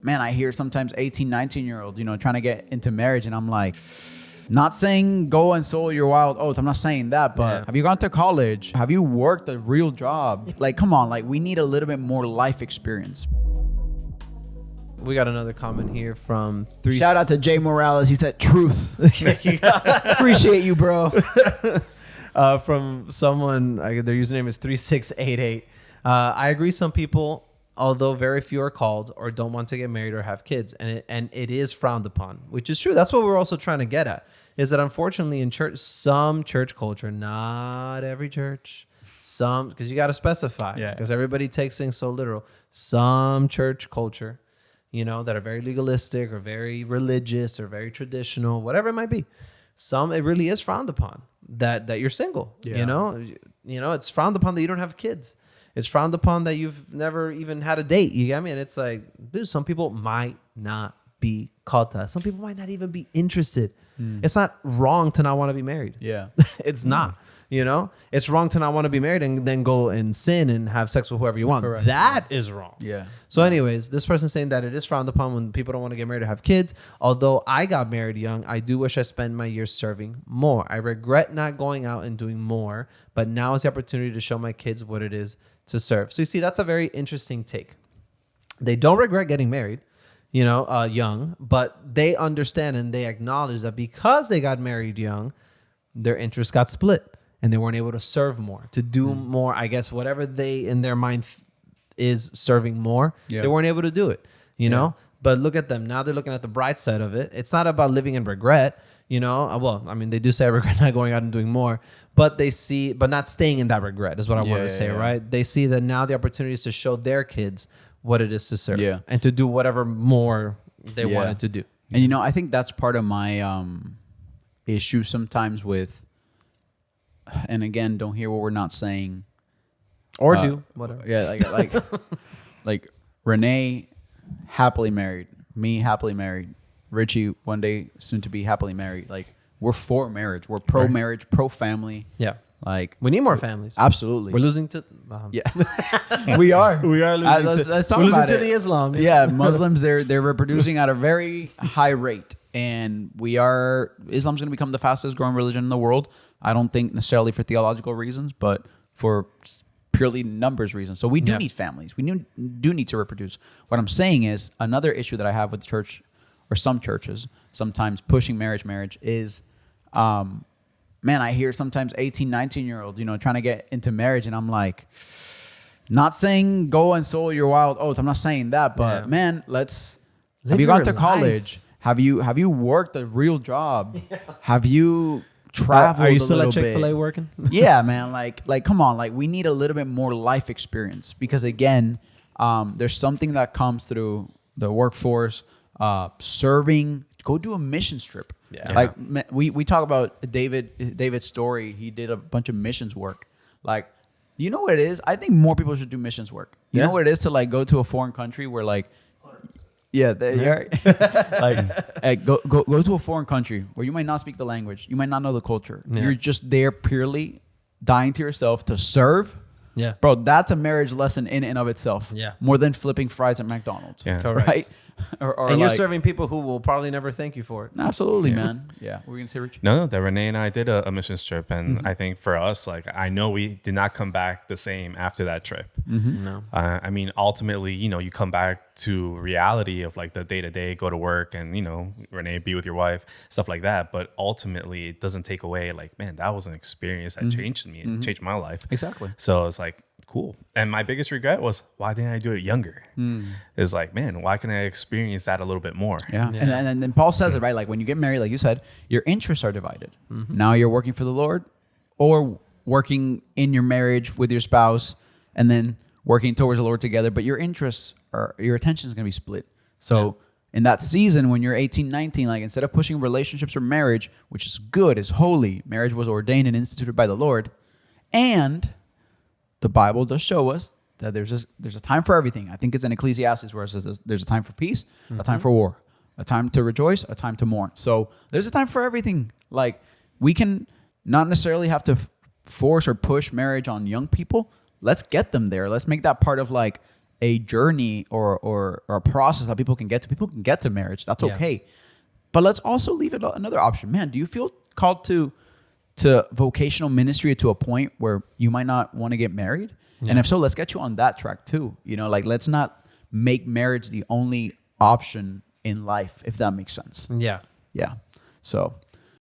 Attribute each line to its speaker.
Speaker 1: Man, I hear sometimes 18, 19-year-olds, trying to get into marriage. And I'm like, not saying go and sow your wild oats. I'm not saying that. But have you gone to college? Have you worked a real job? Like, come on. Like, we need a little bit more life experience.
Speaker 2: We got another comment here from
Speaker 1: Shout out to Jay Morales. He said truth. Appreciate you, bro.
Speaker 2: From someone, their username is 3688. I agree. Some people, although very few are called or don't want to get married or have kids, and it is frowned upon, which is true. That's what we're also trying to get at, is that unfortunately in church, some church culture, not every church, some, because you got to specify, because everybody takes things so literal. Some church culture, that are very legalistic or very religious or very traditional, whatever it might be. It really is frowned upon that you're single. It's frowned upon that you don't have kids. It's frowned upon that you've never even had a date. You get me? And it's like, dude, some people might not be called to that. Some people might not even be interested. It's not wrong to not want to be married.
Speaker 1: Yeah.
Speaker 2: It's not. It's wrong to not want to be married and then go and sin and have sex with whoever you want.
Speaker 1: Correct.
Speaker 2: That is wrong.
Speaker 1: Yeah.
Speaker 2: So anyways, this person's saying that it is frowned upon when people don't want to get married or have kids. Although I got married young, I do wish I spent my years serving more. I regret not going out and doing more, but now is the opportunity to show my kids what it is to serve. So you see, that's a very interesting take. They don't regret getting married, young, but they understand and they acknowledge that because they got married young, their interests got split. And they weren't able to serve more, to do more, I guess, whatever they in their mind is serving more. They weren't able to do it, know? But look at them. Now they're looking at the bright side of it. It's not about living in regret, Well, I mean, they do say I regret not going out and doing more, but but not staying in that regret is what I want to say, right? They see that now the opportunity is to show their kids what it is to serve and to do whatever more they wanted to do.
Speaker 1: And, I think that's part of my issue sometimes with, and again, don't hear what we're not saying,
Speaker 2: or do whatever.
Speaker 1: Yeah, like Rene, happily married. Me, happily married. Richie, one day soon to be happily married. Like, we're for marriage. We're pro marriage, pro family.
Speaker 2: Yeah,
Speaker 1: like
Speaker 2: we need more families.
Speaker 1: Absolutely,
Speaker 2: we're losing to.
Speaker 1: we are.
Speaker 2: We are losing. Let's talk about the Islam.
Speaker 1: Yeah, Muslims they're reproducing at a very high rate, and Islam's going to become the fastest growing religion in the world. I don't think necessarily for theological reasons, but for purely numbers reasons. So we do need families. We do need to reproduce. What I'm saying is another issue that I have with the church, or some churches, sometimes pushing marriage is, man, I hear sometimes 18, 19-year-olds, trying to get into marriage. And I'm like, not saying go and sow your wild oats. I'm not saying that, but man, have you gone to college? Have you worked a real job? Have you traveled?
Speaker 2: Are you still at Chick-fil-A working?
Speaker 1: Yeah, man. Like, come on. Like, we need a little bit more life experience because again, there's something that comes through the workforce, serving. Go do a mission trip. Yeah. Like we talk about David's story. He did a bunch of missions work. Like, you know what it is? I think more people should do missions work. You know what it is to like go to a foreign country where like. Yeah, like go to a foreign country where you might not speak the language, you might not know the culture. Yeah. You're just there purely dying to yourself to serve. Yeah, bro, that's a marriage lesson in and of itself. Yeah, more than flipping fries at McDonald's. Yeah, correct. Right?
Speaker 2: or and you're serving people who will probably never thank you for it.
Speaker 1: Absolutely, man. Yeah, what were you gonna say, Richard?
Speaker 3: No, that Rene and I did a missions trip, and I think for us, like, I know we did not come back the same after that trip. No, I mean, ultimately, you come back to reality of like the day to day, go to work, and Rene, be with your wife, stuff like that. But ultimately, it doesn't take away like, man, that was an experience that changed me and changed my life.
Speaker 1: Exactly.
Speaker 3: So it's like, cool. And my biggest regret was, why didn't I do it younger? It's like, man, why can I experience that a little bit more?
Speaker 1: Yeah. And then Paul says it, right? Like when you get married, like you said, your interests are divided. Now you're working for the Lord or working in your marriage with your spouse and then working towards the Lord together. But your interests your attention is going to be split. So in that season, when you're 18, 19, like instead of pushing relationships or marriage, which is good, is holy, marriage was ordained and instituted by the Lord. And the Bible does show us that there's a time for everything. I think it's in Ecclesiastes where it says there's a time for peace, a time for war, a time to rejoice, a time to mourn. So there's a time for everything. Like, we can not necessarily have to force or push marriage on young people. Let's get them there. Let's make that part of like a journey or a process that people can get to. People can get to marriage. That's
Speaker 2: Yeah.
Speaker 1: okay. But let's also leave it another option. Man, do you feel called to vocational ministry to a point where you might not want to get married?
Speaker 2: Yeah.
Speaker 1: And if so, let's get you on that track too. You know, like let's not make marriage the only option in life, if that makes sense.
Speaker 2: Yeah.
Speaker 1: Yeah. So